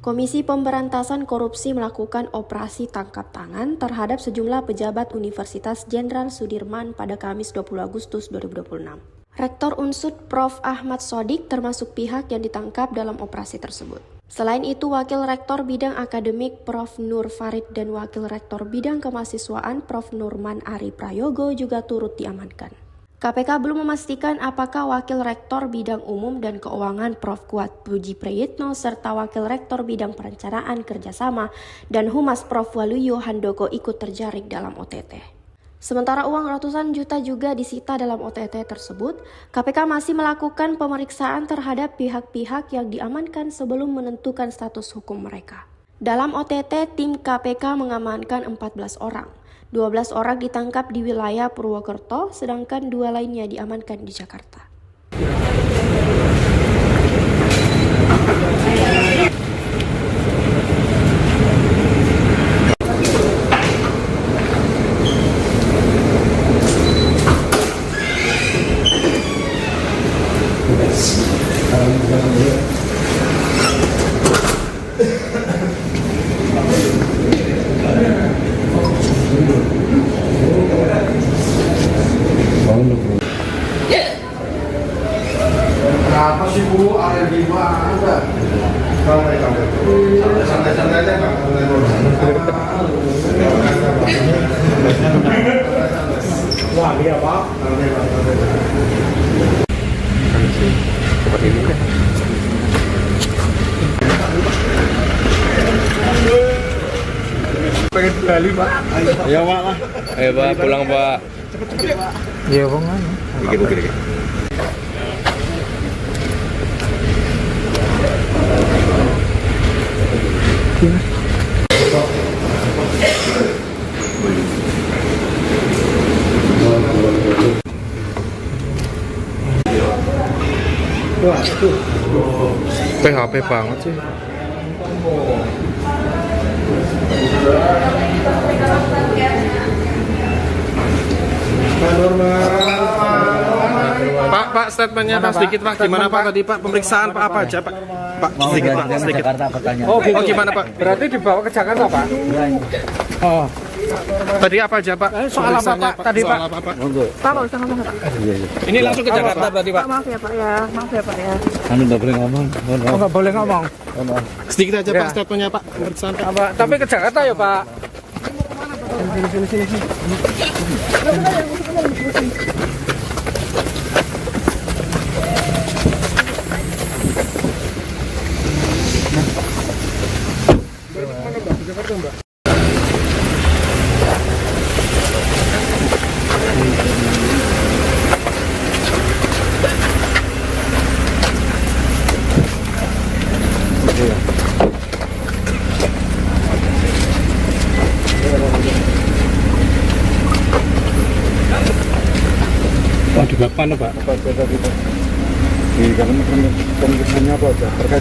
Komisi Pemberantasan Korupsi melakukan operasi tangkap tangan terhadap sejumlah pejabat Universitas Jenderal Sudirman pada Kamis 20 Agustus 2026. Rektor Unsud Prof. Ahmad Sodik termasuk pihak yang ditangkap dalam operasi tersebut. Selain itu, Wakil Rektor Bidang Akademik Prof. Nur Farid dan Wakil Rektor Bidang Kemahasiswaan Prof. Nurman Ari Prayogo juga turut diamankan. KPK belum memastikan apakah Wakil Rektor Bidang Umum dan Keuangan Prof. Kuat Puji Prayitno serta Wakil Rektor Bidang Perencanaan Kerjasama dan Humas Prof. Waluyo Handoko ikut terjaring dalam OTT. Sementara uang ratusan juta juga disita dalam OTT tersebut, KPK masih melakukan pemeriksaan terhadap pihak-pihak yang diamankan sebelum menentukan status hukum mereka. Dalam OTT, tim KPK mengamankan 14 orang. 12 orang ditangkap di wilayah Purwokerto, sedangkan 2 lainnya diamankan di Jakarta. Kenapa sih Bu? Ada di mana? Santai-santai aja Kak. Wah, iya Pak. Seperti ini kan. Pengen Bali Pak. Ya Pak lah. Ayo Pak, pulang Pak. Cepet-cepet Pak. Iya Bang. Dikit. Wah, itu PHP banget sih. Pak, statementnya Pak sedikit Pak. Gimana Pak tadi Pak? Pemeriksaan Pak apa aja Pak? Pak, sedikit Pak, sedikit. Oh, gimana Pak? berarti dibawa ke Jakarta Pak? Oh. Tadi apa aja Pak? Soal apa Pak? Tadi Pak? Soal apa Pak? Pak, usah ngomong Pak. Ini langsung ke Jakarta berarti Pak? Maaf ya Pak ya, maaf ya Pak ya. Anu nggak boleh ngomong. Oh, nggak boleh ngomong. Sedikit aja Pak statementnya Pak. Pemeriksaan Pak. Apa? Tapi ke Jakarta ya Pak? Sini. Oh, di bab mana Pak? Di dalam pemeriksaannya apa aja? Terkait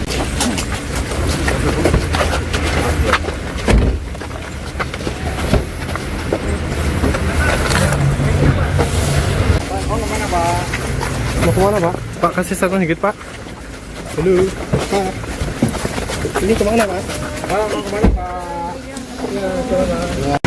Mau kemana Pak? Pak kasih statement sedikit Pak. Halo Pak. Ini kemana Pak? mau kemana Pak? Ya, coba.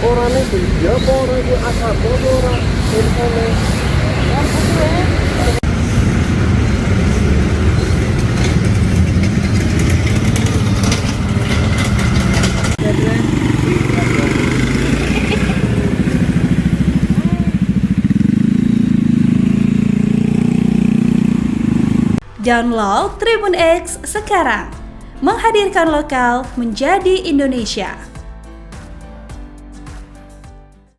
Orangnya dia orang itu asal orang ini. Download Tribun X sekarang, menghadirkan lokal menjadi Indonesia.